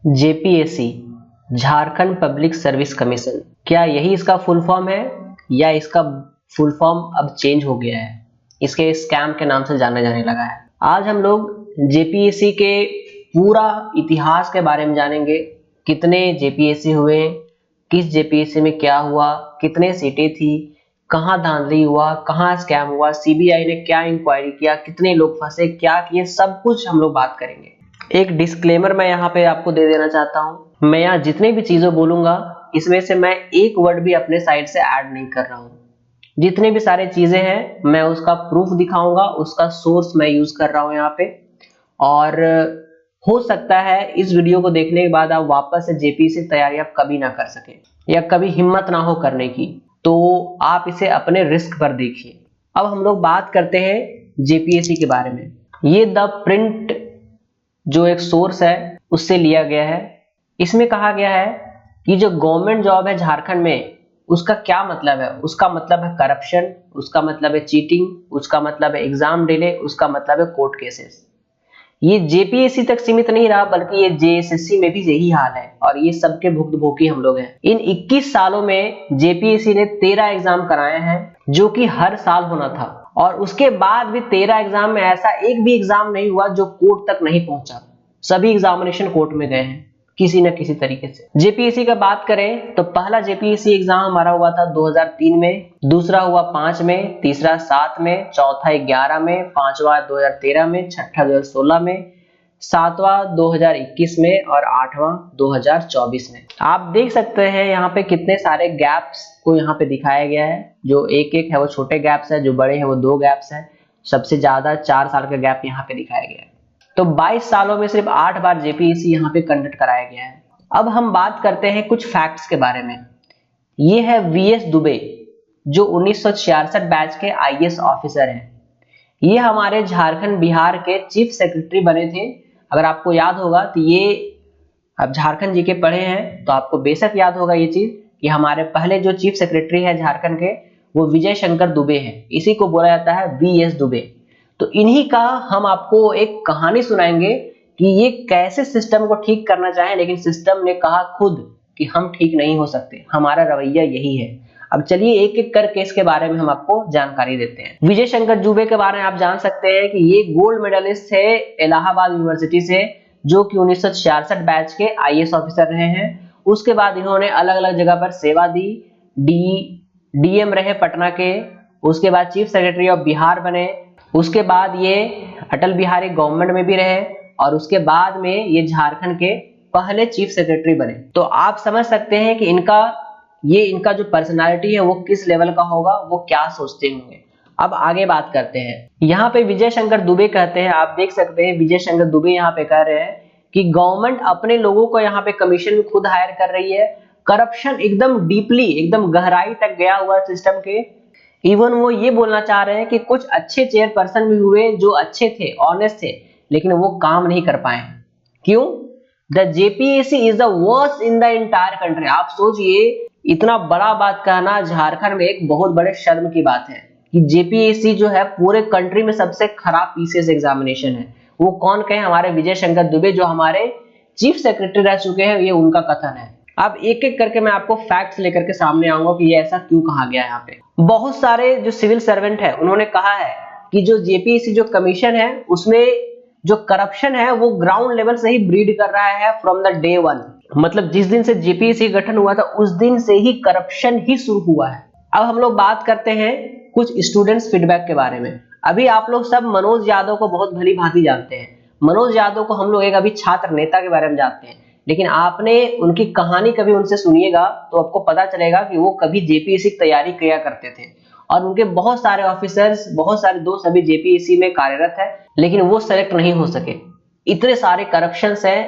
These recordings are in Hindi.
JPSC, Jharkhand public service commission, क्या यही इसका फुल फॉर्म है या इसका फुल फॉर्म अब चेंज हो गया है, इसके स्कैम के नाम से जाना जाने लगा है। आज हम लोग जेपीएससी के पूरा इतिहास के बारे में जानेंगे। कितने जेपीएससी हुए, किस जेपीएससी में क्या हुआ, कितने सीटें थी, कहां धांधली हुआ, कहां स्कैम हुआ, सीबीआई ने क्या इंक्वायरी किया, कितने लोग फंसे, क्या किए, सब कुछ हम लोग बात करेंगे। एक डिस्क्लेमर मैं यहाँ पे आपको दे देना चाहता हूँ, मैं यहाँ जितने भी चीजें बोलूंगा इसमें से मैं एक वर्ड भी अपने साइड से ऐड नहीं कर रहा हूँ। जितने भी सारे चीजें हैं मैं उसका प्रूफ दिखाऊंगा, उसका सोर्स मैं यूज कर रहा हूँ यहाँ पे। और हो सकता है इस वीडियो को देखने के बाद आप वापस से जेपीएससी तैयारी आप कभी ना कर सके या कभी हिम्मत ना हो करने की, तो आप इसे अपने रिस्क पर देखिए। अब हम लोग बात करते हैं जेपीएससी के बारे में। ये द प्रिंट जो एक सोर्स है उससे लिया गया है। इसमें कहा गया है कि जो गवर्नमेंट जॉब है झारखंड में उसका क्या मतलब है। उसका मतलब है करप्शन, उसका मतलब है चीटिंग, उसका मतलब है एग्जाम डिले, उसका मतलब है कोर्ट केसेस। ये जेपीएससी तक सीमित नहीं रहा बल्कि ये जेएसएससी में भी यही हाल है और ये सबके भुक्तभोगी हम लोग हैं। इन 21 सालों में जेपीएससी ने 13 एग्जाम कराए हैं जो कि हर साल होना था, और उसके बाद भी 13 एग्जाम में ऐसा एक भी एग्जाम नहीं हुआ जो कोर्ट तक नहीं पहुंचा। सभी एग्जामिनेशन कोर्ट में गए हैं किसी न किसी तरीके से। जेपीएससी का बात करें तो पहला जेपीएससी एग्जाम हमारा हुआ था 2003 में, दूसरा हुआ 5 में, तीसरा 7 में, चौथा 11 में, पांचवा 2013 में, छठा 2016 में, सातवां 2021 में और आठवां 2024 में। आप देख सकते हैं यहाँ पे कितने सारे गैप्स को यहाँ पे दिखाया गया है। जो एक एक है वो छोटे गैप्स है, जो बड़े हैं वो 2 गैप्स है। सबसे ज्यादा 4 साल का गैप यहाँ पे दिखाया गया है। तो 22 सालों में सिर्फ 8 बार जेपीएससी यहाँ पे कंडक्ट कराया गया है। अब हम बात करते हैं कुछ फैक्ट्स के बारे में। ये है वीएस दुबे जो 1966 बैच के आईएएस ऑफिसर हैं। ये हमारे झारखंड बिहार के चीफ सेक्रेटरी बने थे। अगर आपको याद होगा तो ये, आप झारखंड जी के पढ़े हैं तो आपको बेशक याद होगा ये चीज कि हमारे पहले जो चीफ सेक्रेटरी है झारखंड के वो विजय शंकर दुबे हैं। इसी को बोला जाता है वीएस दुबे। तो इन्हीं का हम आपको एक कहानी सुनाएंगे कि ये कैसे सिस्टम को ठीक करना चाहे, लेकिन सिस्टम ने कहा खुद कि हम ठीक नहीं हो सकते, हमारा रवैया यही है। अब चलिए एक एक करके इसके बारे में हम आपको जानकारी देते हैं। विजय शंकर दुबे के बारे में आप जान सकते हैं कि ये गोल्ड मेडलिस्ट है इलाहाबाद यूनिवर्सिटी से, जो कि 1966 बैच के आईएएस ऑफिसर रहे हैं। उसके बाद इन्होंने अलग अलग जगह पर सेवा दी। डीएम रहे पटना के, उसके बाद चीफ सेक्रेटरी ऑफ बिहार बने, उसके बाद ये अटल बिहारी गवर्नमेंट में भी रहे और उसके बाद में ये झारखंड के पहले चीफ सेक्रेटरी बने। तो आप समझ सकते हैं कि इनका जो पर्सनालिटी है वो किस लेवल का होगा, वो क्या सोचते होंगे। अब आगे बात करते हैं। यहाँ पे विजय शंकर दुबे कहते हैं, आप देख सकते हैं विजय शंकर दुबे यहाँ पे कह रहे हैं कि गवर्नमेंट अपने लोगों को यहाँ पे कमीशन में खुद हायर कर रही है। करप्शन एकदम डीपली, एकदम गहराई तक गया हुआ सिस्टम के। इवन वो ये बोलना चाह रहे हैं कि कुछ अच्छे चेयरपर्सन भी हुए जो अच्छे थे, ऑनेस्ट थे, लेकिन वो काम नहीं कर पाए। क्यों? The JPSC is the worst in the entire country. आप सोचिए, इतना बड़ा बात कहना झारखंड में एक बहुत बड़े शर्म की बात है कि जेपीएससी जो है पूरे कंट्री में सबसे खराब पीसीएस एग्जामिनेशन है। वो कौन कहे? हमारे विजय शंकर दुबे जो हमारे चीफ सेक्रेटरी रह चुके हैं, ये उनका कथन है। अब एक एक करके मैं आपको फैक्ट्स लेकर के सामने आऊंगा कि ये ऐसा क्यों कहा गया है। यहाँ पे बहुत सारे जो सिविल सर्वेंट है उन्होंने कहा है कि जो जेपीएससी जो कमीशन है उसमें जो करप्शन है वो ग्राउंड लेवल से ही ब्रीड कर रहा है फ्रॉम द डे वन। मतलब जिस दिन से जेपीएससी गठन हुआ था उस दिन से ही करप्शन ही शुरू हुआ है। अब हम लोग बात करते हैं कुछ स्टूडेंट्स फीडबैक के बारे में। अभी आप लोग सब मनोज यादव को बहुत भली भांति जानते हैं। मनोज यादव को हम लोग एक अभी छात्र नेता के बारे में जानते हैं, लेकिन आपने उनकी कहानी कभी उनसे सुनिएगा तो आपको पता चलेगा कि वो कभी जेपीएससी की तैयारी किया करते थे और उनके बहुत सारे ऑफिसर्स, बहुत सारे दोस्त अभी जेपीएससी में कार्यरत है, लेकिन वो सेलेक्ट नहीं हो सके। इतने सारे करप्शंस है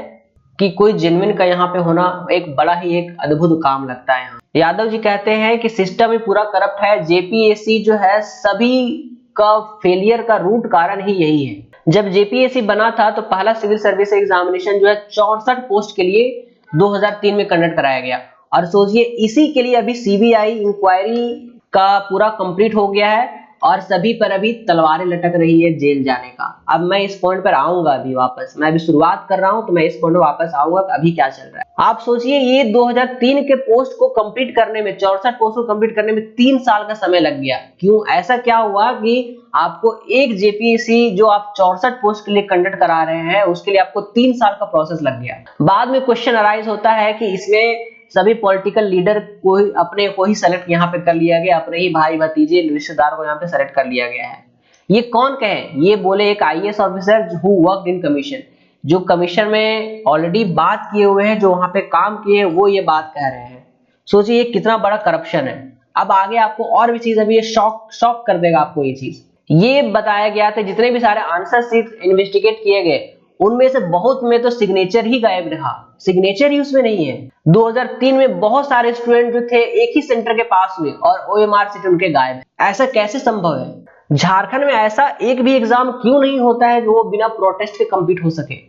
कि कोई जेन्युइन का यहाँ पे होना एक बड़ा ही एक अद्भुत काम लगता है। यहाँ यादव जी कहते हैं कि सिस्टम ही पूरा करप्ट है। जेपीएससी जो है सभी का फेलियर का रूट कारण ही यही है। जब जेपीएससी बना था तो पहला सिविल सर्विस एग्जामिनेशन जो है 64 पोस्ट के लिए 2003 में कंडक्ट कराया गया। और सोचिए इसी के लिए अभी सीबीआई इंक्वायरी का पूरा कंप्लीट हो गया है और सभी पर अभी तलवारें लटक रही है जेल जाने का। अब मैं इस पॉइंट पर आऊंगा अभी वापस, मैं अभी शुरुआत कर रहा हूं तो मैं इस पॉइंट पर वापस आऊंगा कि अभी क्या चल रहा है। आप सोचिए ये 2003 के पोस्ट को कंप्लीट करने में, 64 पोस्ट को कंप्लीट करने में 3 साल का समय लग गया। क्यों, ऐसा क्या हुआ कि आपको एक जेपीएससी जो आप 64 पोस्ट के लिए कंडक्ट करा रहे हैं उसके लिए आपको 3 साल का प्रोसेस लग गया। बाद में क्वेश्चन अराइज होता है कि इसमें सभी पॉलिटिकल लीडर को ही अपने को ही सेलेक्ट यहाँ पे कर लिया गया, अपने ही भाई भतीजे रिश्तेदार को यहाँ पे सेलेक्ट कर लिया गया है। ये कौन कहे, ये बोले एक IAS officer who worked in commission, जो कमीशन में ऑलरेडी बात किए हुए हैं, जो वहां पे काम किए हैं, वो ये बात कह रहे हैं। सोचिए कितना बड़ा करप्शन है। अब आगे आपको और भी चीज, अभी ये शॉक कर देगा आपको ये चीज। ये बताया गया था जितने भी सारे आंसर शीट इन्वेस्टिगेट किए गए उनमें से बहुत में तो सिग्नेचर ही गायब रहा, सिग्नेचर ही उसमें नहीं है। 2003 में बहुत सारे स्टूडेंट जो थे एक ही सेंटर के पास हुए और ओएमआर सीट उनके गायब है। ऐसा कैसे संभव है? झारखंड में ऐसा एक भी एग्जाम क्यों नहीं होता है जो वो बिना प्रोटेस्ट के कंप्लीट हो सके?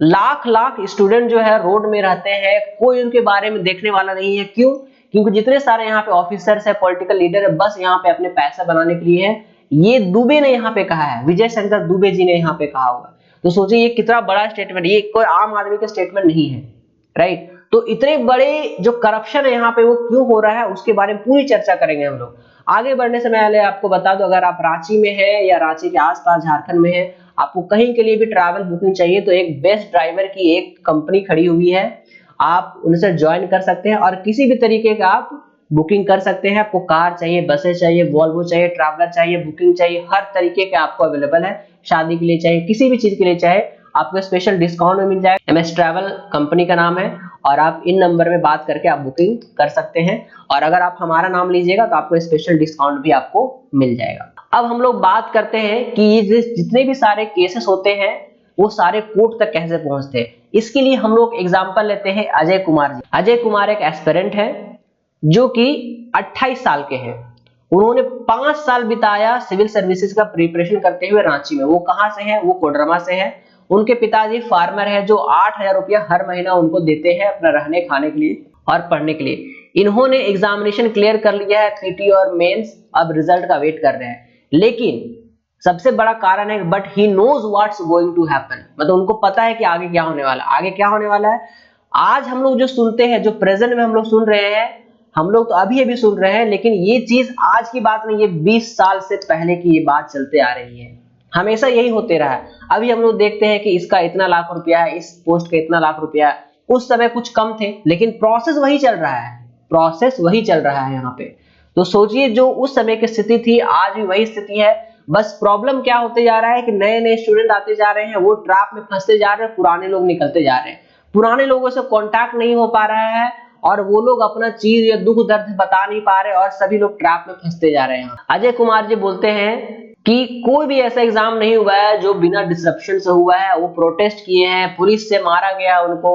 लाख लाख स्टूडेंट जो है रोड में रहते हैं, कोई उनके बारे में देखने वाला नहीं है। क्यों? क्योंकि जितने सारे यहाँ पे ऑफिसर्स है, पॉलिटिकल लीडर है, बस यहाँ पे अपने पैसा बनाने के लिए है। ये दुबे ने यहाँ पे कहा है, विजय शंकर दुबे जी ने यहाँ पे कहा होगा। तो सोचिए ये कितना बड़ा स्टेटमेंट, ये कोई आम आदमी का स्टेटमेंट नहीं है, राइट। तो इतने बड़े जो करप्शन है यहाँ पे वो क्यों हो रहा है उसके बारे में पूरी चर्चा करेंगे हम लोग। आगे बढ़ने से पहले आपको बता दो, अगर आप रांची में है या रांची के आसपास झारखंड में है, आपको कहीं के लिए भी ट्रैवल बुकिंग चाहिए तो एक बेस्ट ड्राइवर की एक कंपनी खड़ी हुई है, आप उनसे ज्वाइन कर सकते हैं और किसी भी तरीके का आप बुकिंग कर सकते हैं। आपको कार चाहिए, बसें चाहिए, वॉल्वो चाहिए, ट्रैवलर चाहिए, बुकिंग चाहिए, हर तरीके के आपको अवेलेबल है। शादी के लिए चाहिए, किसी भी चीज के लिए चाहे, आपको स्पेशल डिस्काउंट में मिल जाएगा। एमएस ट्रैवल कंपनी का नाम है और आप इन नंबर में बात करके आप बुकिंग कर सकते हैं और अगर आप हमारा नाम लीजिएगा तो आपको स्पेशल डिस्काउंट भी आपको मिल जाएगा। अब हम लोग बात करते हैं कि ये जितने भी सारे केसेस होते हैं वो सारे कोर्ट तक कैसे पहुंचते हैं। इसके लिए हम लोग एग्जांपल लेते हैं अजय कुमार जी। अजय कुमार एक एस्पिरेंट है जो कि 28 साल के हैं। उन्होंने 5 साल बिताया सिविल सर्विसेज का प्रिपरेशन करते हुए रांची में। वो कहां से है? वो कोडरमा से है। उनके पिताजी फार्मर है जो 8,000 रुपया हर महीना उनको देते हैं अपना रहने खाने के लिए और पढ़ने के लिए। इन्होंने एग्जामिनेशन क्लियर कर लिया है, थ्री और मेंस, अब रिजल्ट का वेट कर रहे हैं। लेकिन सबसे बड़ा कारण है but he knows what's going to happen, मतलब उनको पता है कि आगे क्या होने वाला है। आगे क्या होने वाला है आज हम लोग जो सुनते हैं, जो प्रेजेंट में हम लोग सुन रहे हैं, हम लोग तो अभी अभी सुन रहे हैं, लेकिन ये चीज आज की बात नहीं, ये 20 साल से पहले की ये बात चलते आ रही है। हमेशा यही होते रहा है। अभी हम लोग देखते हैं कि इसका इतना लाख रुपया है, इस पोस्ट का इतना लाख रुपया है। उस समय कुछ कम थे लेकिन प्रोसेस वही चल रहा है, प्रोसेस वही चल रहा है यहाँ पे। तो सोचिए जो उस समय की स्थिति थी आज भी वही स्थिति है। बस प्रॉब्लम क्या होते जा रहा है कि नए नए स्टूडेंट आते जा रहे हैं, वो ट्रैप में फंसते जा रहे हैं, पुराने लोग निकलते जा रहे हैं। पुराने लोगों से कांटेक्ट नहीं हो पा रहा है और वो लोग अपना चीज या दुख दर्द बता नहीं पा रहे और सभी लोग ट्रैप में फंसते जा रहे हैं। अजय कुमार जी बोलते हैं कि कोई भी ऐसा एग्जाम नहीं हुआ है जो बिना डिसरप्शन से हुआ है। वो प्रोटेस्ट किए हैं, पुलिस से मारा गया उनको,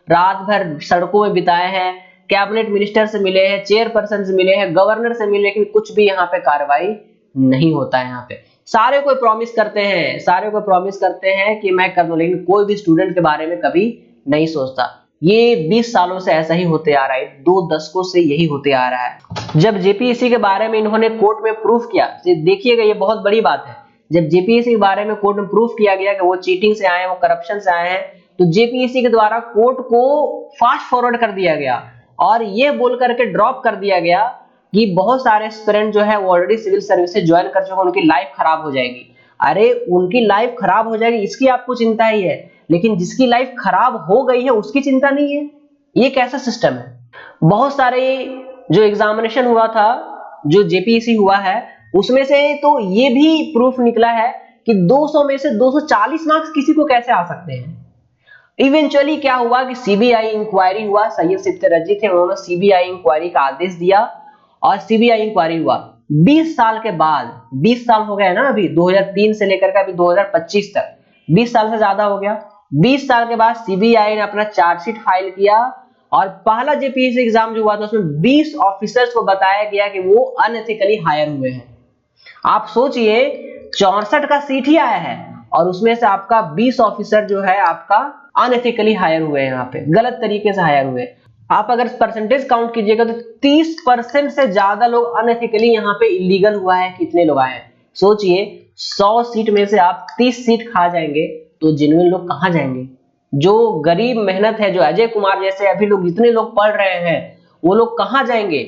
रात भर सड़कों में बिताए हैं, कैबिनेट मिनिस्टर से मिले हैं, चेयरपर्सन से मिले हैं, गवर्नर से मिले, लेकिन कुछ भी यहाँ पे कार्रवाई नहीं होता है। यहाँ पे सारे को प्रॉमिस करते हैं, सारे को प्रॉमिस करते हैं कि मैं कर दूं, लेकिन कोई भी स्टूडेंट के बारे में कभी नहीं सोचता। ये 20 सालों से ऐसा ही होते आ रहा है, 2 दशकों से यही होते आ रहा है। जब जेपीएससी के बारे में इन्होंने कोर्ट में प्रूफ किया, देखिएगा ये बहुत बड़ी बात है, जब जेपीएससी के बारे में कोर्ट में प्रूफ किया गया कि वो चीटिंग से आए हैं, वो करप्शन से आए हैं, तो जेपीएससी के द्वारा कोर्ट को फास्ट फॉरवर्ड कर दिया गया और ये बोल करके ड्रॉप कर दिया गया कि बहुत सारे एस्पिरेंट जो है वो ऑलरेडी सिविल सर्विसेज ज्वाइन कर चुके हैं, उनकी लाइफ खराब हो जाएगी। अरे उनकी लाइफ खराब हो जाएगी इसकी आपको चिंता ही है, लेकिन जिसकी लाइफ खराब हो गई है उसकी चिंता नहीं है। ये कैसा सिस्टम है? बहुत सारे जो एग्जामिनेशन हुआ था, जो जेपीएससी हुआ है, उसमें से तो ये भी प्रूफ निकला है कि 200 में से 240 मार्क्स किसी को कैसे आ सकते हैं। इवेंचुअली क्या हुआ कि सीबीआई इंक्वायरी हुआ, सैयद सिफ्तरजी थे, उन्होंने सीबीआई इंक्वायरी का आदेश दिया और सीबीआई इंक्वायरी हुआ। 20 साल के बाद, 20 साल हो गए ना अभी, 2003 से लेकर के अभी 2025 तक 20 साल से ज्यादा हो गया। 20 साल के बाद सीबीआई ने अपना चार्जशीट फाइल किया और पहला जेपीएससी एग्जाम जो हुआ था उसमें 20 ऑफिसर्स को बताया गया कि वो अनएथिकली हायर हुए हैं। आप सोचिए 64 का सीट ही आया है और उसमें से आपका 20 ऑफिसर जो है आपका अनएथिकली हायर हुए हैं, यहाँ पे गलत तरीके से हायर हुए। आप अगर परसेंटेज काउंट कीजिएगा तो 30% से ज्यादा लोग अनएथिकली यहाँ पे इलीगल हुआ है। कितने लोग आए हैं सोचिए, 100 सीट में से आप 30 सीट खा जाएंगे तो जेन्युइन लोग कहाँ जाएंगे? जो गरीब मेहनत है, जो अजय कुमार जैसे अभी लोग जितने लोग पढ़ रहे हैं वो लोग कहाँ जाएंगे?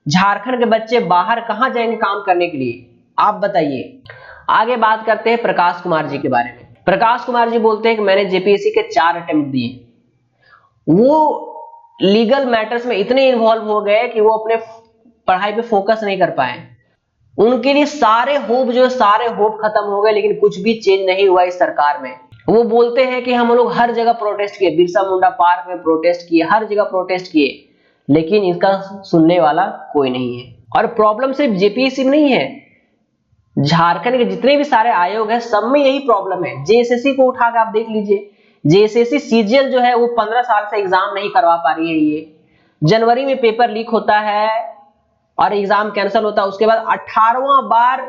झारखंड के बच्चे बाहर कहाँ जाएंगे काम करने के लिए? आप बताइए। आगे बात करते हैं प्रकाश कुमार जी के बारे में। प्रकाश कुमार जी बोलते हैं कि मैंने जेपीएससी के 4 अटेम्प्ट दिए। वो लीगल मैटर्स में इतने इन्वॉल्व हो गए कि वो अपने पढ़ाई पे फोकस नहीं कर पाए। उनके लिए सारे होप खत्म हो गए, लेकिन कुछ भी चेंज नहीं हुआ इस सरकार में। वो बोलते हैं कि हम लोग हर जगह प्रोटेस्ट किए, बिरसा मुंडा पार्क में प्रोटेस्ट किए, हर जगह प्रोटेस्ट किए, लेकिन इसका सुनने वाला कोई नहीं है। और प्रॉब्लम सिर्फ जेपीएससी में नहीं है, झारखंड के जितने भी सारे आयोग है सब में यही प्रॉब्लम है। जेएसएससी को उठा के आप देख लीजिए, जेएसएससी सीजीएल जो है वो 15 साल से एग्जाम नहीं करवा पा रही है। ये जनवरी में पेपर लीक होता है और एग्जाम कैंसिल होता है, उसके बाद 18वां बार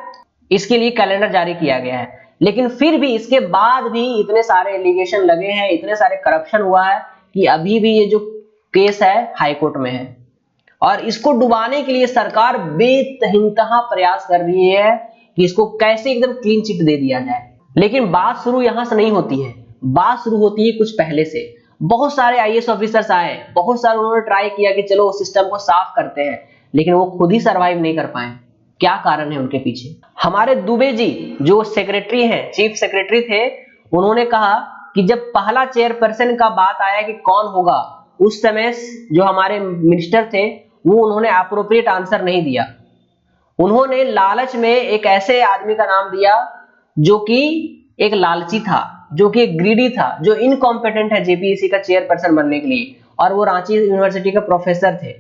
इसके लिए कैलेंडर जारी किया गया है, लेकिन फिर भी इसके बाद भी इतने सारे एलिगेशन लगे हैं, इतने सारे करप्शन हुआ है कि अभी भी ये जो केस है हाई कोर्ट में है। और इसको डुबाने के लिए सरकार बेतहिंतहा प्रयास कर रही है कि इसको कैसे एकदम क्लीन चिट दे दिया जाए। लेकिन बात शुरू यहां से नहीं होती है, बात शुरू होती है कुछ पहले से। बहुत सारे आईएएस ऑफिसर्स आए, बहुत सारे उन्होंने ट्राई किया कि चलो सिस्टम को साफ करते हैं, लेकिन वो खुद ही सरवाइव नहीं कर पाए। क्या कारण है उनके पीछे? हमारे दुबे जी जो सेक्रेटरी हैं, चीफ सेक्रेटरी थे, उन्होंने कहा कि जब पहला चेयरपर्सन का बात आया कि कौन होगा, उस समय जो हमारे मिनिस्टर थे वो उन्होंने अप्रोप्रिएट आंसर नहीं दिया। उन्होंने लालच में एक ऐसे आदमी का नाम दिया जो कि एक लालची था, जो कि एक ग्रीडी था, जो इनकॉम्पिटेंट है जेपीएससी का चेयरपर्सन बनने के लिए, और वो रांची यूनिवर्सिटी का प्रोफेसर थे।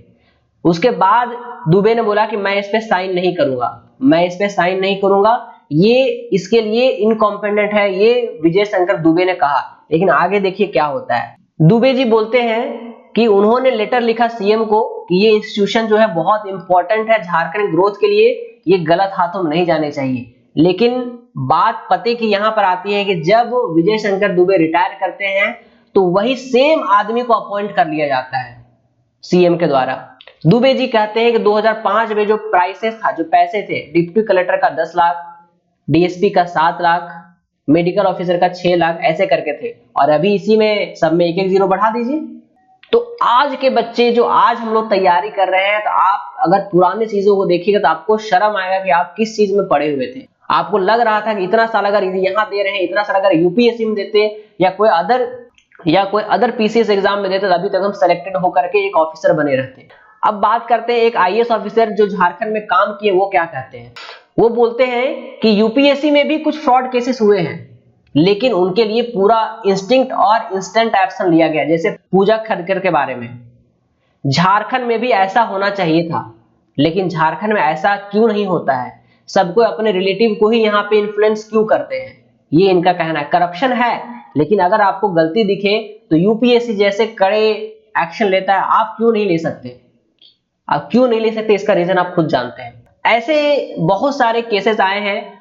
उसके बाद दुबे ने बोला कि मैं इस पे साइन नहीं करूंगा, मैं इस पे साइन नहीं करूंगा, ये इसके लिए इनकॉम्पिटेंट है, ये विजय शंकर दुबे ने कहा। लेकिन आगे देखिए क्या होता है। दुबे जी बोलते हैं कि उन्होंने लेटर लिखा सीएम को कि ये इंस्टीट्यूशन जो है बहुत इंपॉर्टेंट है झारखंड ग्रोथ के लिए, ये गलत हाथों में नहीं जाने चाहिए। लेकिन बात पते की यहां पर आती है कि जब विजय शंकर दुबे रिटायर करते हैं तो वही सेम आदमी को अपॉइंट कर लिया जाता है सीएम के द्वारा। दुबे जी कहते हैं कि 2005 में जो प्राइसेस था, जो पैसे थे, डिप्टी कलेक्टर का 10 लाख, डीएसपी का 7 लाख, मेडिकल ऑफिसर का 6 लाख, ऐसे करके थे, और अभी इसी में सब में एक एक जीरो बढ़ा दीजिए। तो आज के बच्चे जो आज हम लोग तैयारी कर रहे हैं, तो आप अगर पुरानी चीजों को देखिएगा तो आपको शर्म आएगा कि आप किस चीज में पढ़े हुए थे। आपको लग रहा था कि इतना साल अगर यहाँ दे रहे हैं, इतना साल अगर यूपीएससी में देते या कोई अदर पीसीएस एग्जाम में देते, अभी तक हम सेलेक्टेड होकर के एक ऑफिसर बने रहते। अब बात करते हैं एक आईएएस ऑफिसर जो झारखंड में काम किए, वो क्या कहते हैं। वो बोलते हैं कि यूपीएससी में भी कुछ फ्रॉड केसेस हुए हैं, लेकिन उनके लिए पूरा इंस्टिंक्ट और इंस्टेंट एक्शन लिया गया, जैसे पूजा खटकर के बारे में। झारखंड में भी ऐसा होना चाहिए था, लेकिन झारखंड में ऐसा क्यों नहीं होता है? सबको अपने रिलेटिव को ही यहाँ पे इन्फ्लुएंस क्यों करते हैं? ये इनका कहना है। करप्शन है, लेकिन अगर आपको गलती दिखे तो यूपीएससी जैसे कड़े एक्शन लेता है, आप क्यों नहीं ले सकते? आप क्यों नहीं ले सकते, इसका रीजन आप खुद जानते हैं। ऐसे बहुत सारे केसेस आए हैं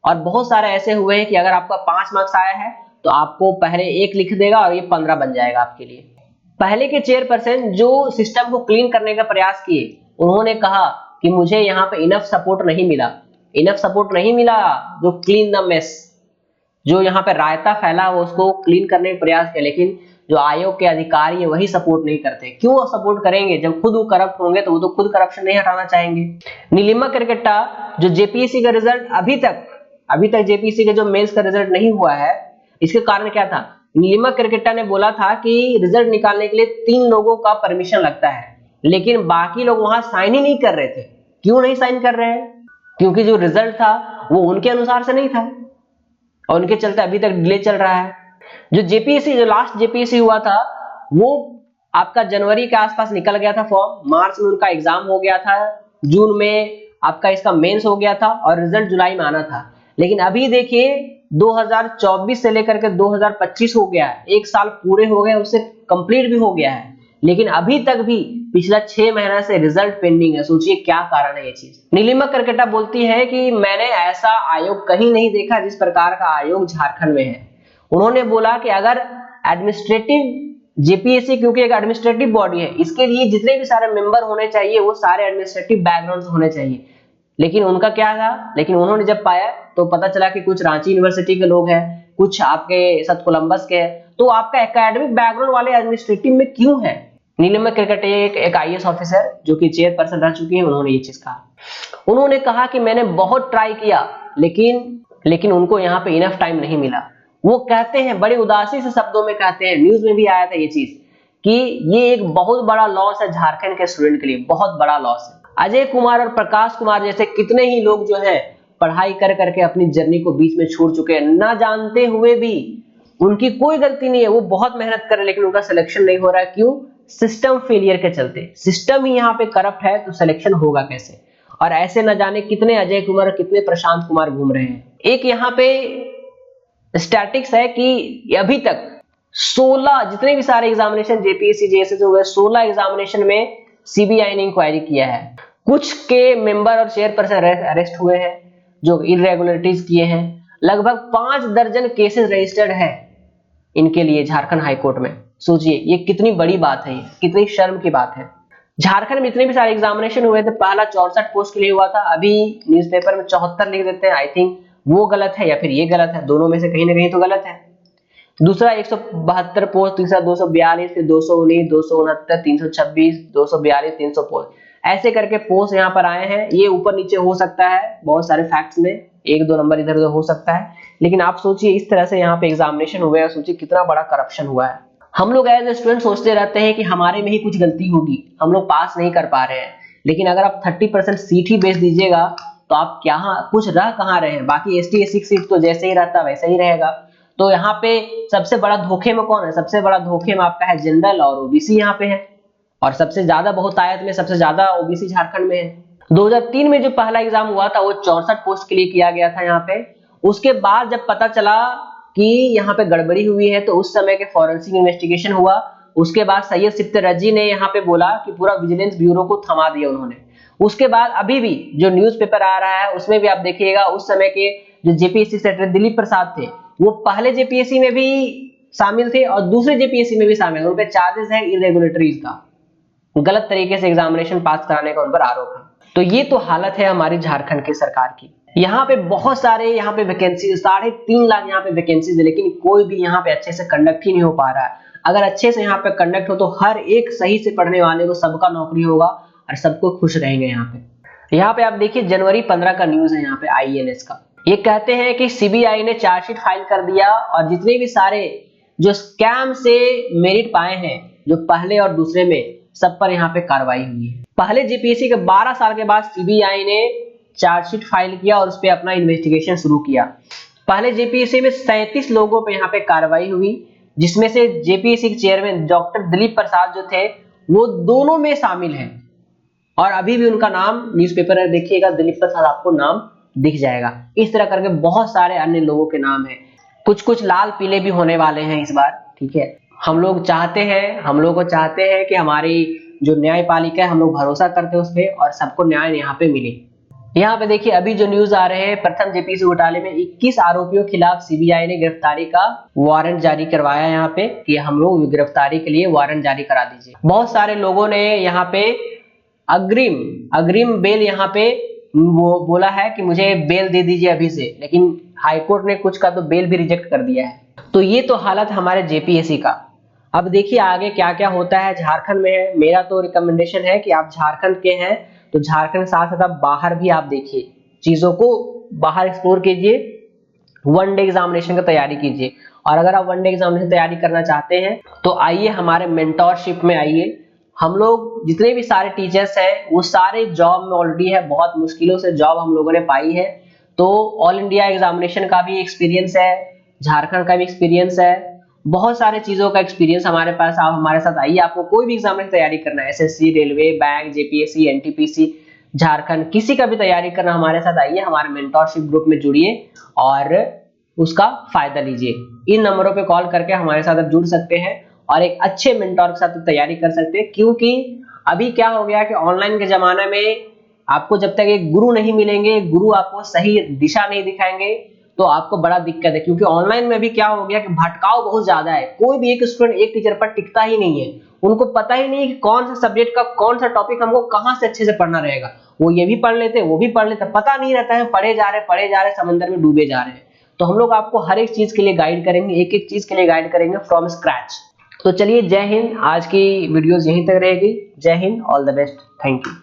और बहुत सारे ऐसे हुए हैं कि अगर आपका 5 मार्क्स आया है तो आपको पहले 1 लिख देगा और ये 15 बन जाएगा आपके लिए। पहले के चेयरपर्सन जो सिस्टम को क्लीन करने का प्रयास किए, उन्होंने कहा कि मुझे यहाँ पे इनफ सपोर्ट नहीं मिला जो क्लीन द मेस, जो यहाँ पे रायता फैला हो उसको क्लीन करने का प्रयास किया, लेकिन जो आयोग के अधिकारी है वही सपोर्ट नहीं करते। क्यों सपोर्ट करेंगे? जब खुद वो करप्ट होंगे तो वो तो खुद करप्शन नहीं हटाना चाहेंगे। नीलिमा करकेट्टा जो जेपीएससी का रिजल्ट अभी तक जेपीएससी का जो मेंस का रिजल्ट नहीं हुआ है, इसके कारण क्या था? नीलिमा करकेट्टा ने बोला था कि रिजल्ट निकालने के लिए 3 लोगों का परमिशन लगता है, लेकिन बाकी लोग वहां साइन ही नहीं कर रहे थे। क्यों नहीं साइन कर रहे हैं? क्योंकि जो रिजल्ट था वो उनके अनुसार से नहीं था, और उनके चलते अभी तक डिले चल रहा है। जो लास्ट जेपीएससी हुआ था वो आपका जनवरी के आसपास निकल गया था फॉर्म, मार्च में उनका एग्जाम हो गया था, जून में आपका इसका मेंस हो गया था और रिजल्ट जुलाई में आना था। लेकिन अभी देखिए 2024 से लेकर के 2025 हो गया है, 1 साल पूरे हो गए, उससे कंप्लीट भी हो गया है, लेकिन अभी तक भी पिछला 6 महीना से रिजल्ट पेंडिंग है। सोचिए क्या कारण है ये चीज। नीलिमा करकेट्टा बोलती है कि मैंने ऐसा आयोग कहीं नहीं देखा जिस प्रकार का आयोग झारखंड में है। उन्होंने बोला कि अगर एडमिनिस्ट्रेटिव जेपीएससी क्योंकि एक एडमिनिस्ट्रेटिव बॉडी है, इसके लिए जितने भी सारे मेंबर होने चाहिए वो सारे एडमिनिस्ट्रेटिव बैकग्राउंड होने चाहिए। लेकिन उनका क्या था, लेकिन उन्होंने जब पाया तो पता चला कि कुछ रांची यूनिवर्सिटी के लोग हैं, कुछ आपके साथ कोलंबस के हैं, तो आपका एकेडमिक बैकग्राउंड वाले एडमिनिस्ट्रेटिव में क्यों है। नीलिमा क्रिकेट एक आईएएस ऑफिसर जो कि चेयरपर्सन रह चुकी है, उन्होंने ये चीज कहा। उन्होंने कहा कि मैंने बहुत ट्राई किया लेकिन उनको यहाँ पे इनफ टाइम नहीं मिला। वो कहते हैं, बड़े उदासी से शब्दों में कहते हैं, न्यूज में भी आया था ये चीज, कि ये एक बहुत बड़ा लॉस है झारखंड के स्टूडेंट के लिए, बहुत बड़ा लॉस है। अजय कुमार और प्रकाश कुमार जैसे कितने ही लोग जो हैं पढ़ाई कर करके अपनी जर्नी को बीच में छोड़ चुके हैं, ना जानते हुए भी, उनकी कोई गलती नहीं है, वो बहुत मेहनत कर रहे हैं लेकिन उनका सिलेक्शन नहीं हो रहा है। क्यों? सिस्टम फेलियर के चलते। सिस्टम ही यहाँ पे करप्ट है तो सिलेक्शन होगा कैसे। और ऐसे न जाने कितने अजय कुमार और कितने प्रशांत कुमार घूम रहे हैं। एक यहाँ पे स्टैटिक्स है कि अभी तक 16 जितने भी सारे एग्जामिनेशन जेपीएससी जेएसएस हो गए, 16 एग्जामिनेशन में सीबीआई ने इंक्वायरी किया है। कुछ के मेंबर और चेयरपर्सन अरेस्ट हुए हैं जो इरेगुलरिटीज किए हैं। लगभग 5 दर्जन केसेस रजिस्टर्ड है इनके लिए झारखंड हाईकोर्ट में। सोचिए ये कितनी बड़ी बात है, कितनी शर्म की बात है। झारखंड में जितने भी सारे एग्जामिनेशन हुए थे, पहला 64 पोस्ट के लिए हुआ था, अभी न्यूज़पेपर में 74 लिख देते हैं। आई थिंक वो गलत है या फिर ये गलत है, दोनों में से कहीं ना कहीं तो गलत है। दूसरा 172 पोस्ट, तीसरा 242, फिर 219, 269, 326, 242, 300 पोस्ट, ऐसे करके पोस्ट यहाँ पर आए हैं। ये ऊपर नीचे हो सकता है बहुत सारे फैक्ट्स में, एक दो नंबर इधर उधर हो सकता है, लेकिन आप सोचिए इस तरह से यहाँ पे एग्जामिनेशन हुए हैं, सोचिए कितना बड़ा करप्शन हुआ है। हम लोग एज ए स्टूडेंट सोचते रहते हैं कि हमारे में ही कुछ गलती होगी, हम लोग पास नहीं कर पा रहे हैं, लेकिन अगर आप 30% सीट ही बेच दीजिएगा तो आप क्या कुछ रह कहाँ रहे हैं। बाकी एसटी एससी की सीट तो जैसे ही रहता वैसे ही रहेगा। तो यहाँ पे सबसे बड़ा धोखे में कौन है? सबसे बड़ा धोखे में आपका है जनरल और ओबीसी यहाँ पे है, और सबसे ज्यादा बहुतायत में सबसे ज्यादा ओबीसी झारखंड में है। 2003 में जो पहला एग्जाम हुआ था वो 64 पोस्ट के लिए किया गया था यहाँ पे। उसके बाद जब पता चला कि यहाँ पे गड़बड़ी हुई है तो उस समय के फॉरेंसिक इन्वेस्टिगेशन हुआ। उसके बाद सैयद सिफ्ते रजी ने यहाँ पे बोला कि पूरा विजिलेंस ब्यूरो को थमा दिया उन्होंने। उसके बाद अभी भी जो न्यूज़पेपर आ रहा है उसमें भी आप देखिएगा, उस समय के जो जेपीएससी सेक्रेटरी दिलीप प्रसाद थे, वो पहले जेपीएससी में भी शामिल थे और दूसरे जेपीएससी में भी शामिल। उन पे चार्जेस है इरेगुलरिटीज का, गलत तरीके से एग्जामिनेशन पास कराने का उन पर आरोप है। तो ये तो हालत है हमारी झारखंड की सरकार की। यहाँ पे बहुत सारे यहाँ पे वैकेंसी 3.5 लाख यहाँ पे वैकेंसीज है, लेकिन कोई भी यहाँ पे अच्छे से कंडक्ट ही नहीं हो पा रहा है। अगर अच्छे से यहाँ पे कंडक्ट हो तो हर एक सही से पढ़ने वाले को सबका नौकरी होगा और सबको खुश रहेंगे। यहाँ पे आप देखिए जनवरी 15 का न्यूज है यहाँ पे आईएनएस का। ये कहते हैं कि सीबीआई ने चार्जशीट फाइल कर दिया और जितने भी सारे जो स्कैम से मेरिट पाए हैं जो पहले और दूसरे में, सब पर यहाँ पे कार्रवाई हुई है। पहले जेपीएससी के 12 साल के बाद सीबीआई ने चार्जशीट फाइल किया और उस पे अपना इन्वेस्टिगेशन शुरू किया। पहले जेपीएससी में 37 लोगों पे यहाँ पे कार्रवाई हुई, जिसमें से जेपीएससी के चेयरमैन डॉक्टर दिलीप प्रसाद जो थे वो दोनों में शामिल हैं और अभी भी उनका नाम न्यूज़पेपर में देखिएगा, दिलीप प्रसाद आपको नाम दिख जाएगा। इस तरह करके बहुत सारे अन्य लोगों के नाम है, कुछ कुछ लाल पीले भी होने वाले हैं इस बार। ठीक है, हम लोग को चाहते हैं कि हमारी जो न्यायपालिका है, हम लोग भरोसा करते हैं उस पर और सबको न्याय यहाँ पे मिले। यहाँ पे देखिए अभी जो न्यूज आ रहे हैं, प्रथम जेपीएससी घोटाले में 21 आरोपियों के खिलाफ सीबीआई ने गिरफ्तारी का वारंट जारी करवाया। यहाँ पे कि हम लोग गिरफ्तारी के लिए वारंट जारी करा दीजिए। बहुत सारे लोगों ने यहाँ पे अग्रिम बेल यहाँ पे वो बोला है कि मुझे बेल दे दीजिए अभी से, लेकिन हाईकोर्ट ने कुछ का तो बेल भी रिजेक्ट कर दिया है। तो ये तो हालत हमारे जेपीएससी का। अब देखिए आगे क्या क्या होता है झारखंड में। मेरा तो रिकमेंडेशन है कि आप झारखंड के हैं तो झारखंड साथ साथ बाहर भी आप देखिए, चीजों को बाहर एक्सप्लोर कीजिए, वन डे एग्जामिनेशन की तैयारी कीजिए। और अगर आप वन डे एग्जामिनेशन तैयारी करना चाहते हैं तो आइए हमारे मेंटोरशिप में आइए। हम लोग जितने भी सारे टीचर्स हैं वो सारे जॉब में ऑलरेडी है, बहुत मुश्किलों से जॉब हम लोगों ने पाई है। तो ऑल इंडिया एग्जामिनेशन का भी एक्सपीरियंस है, झारखंड का भी एक्सपीरियंस है, बहुत सारे चीजों का एक्सपीरियंस हमारे पास। आप हमारे साथ आइए, आपको कोई भी एग्जाम की तैयारी करना है, SSC, railway, bank, JPSC, NTPC, Jharkhand, किसी का भी तैयारी करना, हमारे साथ आइए, हमारे मेंटोरशिप ग्रुप में जुड़िए और उसका फायदा लीजिए। इन नंबरों पे कॉल करके हमारे साथ आप जुड़ सकते हैं और एक अच्छे मेंटोर के साथ तैयारी कर सकते हैं। क्योंकि अभी क्या हो गया कि ऑनलाइन के जमाने में आपको जब तक एक गुरु नहीं मिलेंगे, गुरु आपको सही दिशा नहीं दिखाएंगे, तो आपको बड़ा दिक्कत है, क्योंकि ऑनलाइन में भी क्या हो गया कि भटकाव बहुत ज्यादा है। कोई भी एक स्टूडेंट एक टीचर पर टिकता ही नहीं है, उनको पता ही नहीं है कि कौन सा सब्जेक्ट का कौन सा टॉपिक हमको कहां से अच्छे से पढ़ना रहेगा। वो ये भी पढ़ लेते, वो भी पढ़ लेते, पता नहीं रहता है, पढ़े जा रहे समंदर में डूबे जा रहे हैं। तो हम लोग आपको हर एक चीज के लिए गाइड करेंगे, एक एक चीज के लिए गाइड करेंगे फ्रॉम स्क्रैच। तो चलिए, जय हिंद। आज की वीडियोस यहीं तक रहेगी। जय Hind, all the best, thank you.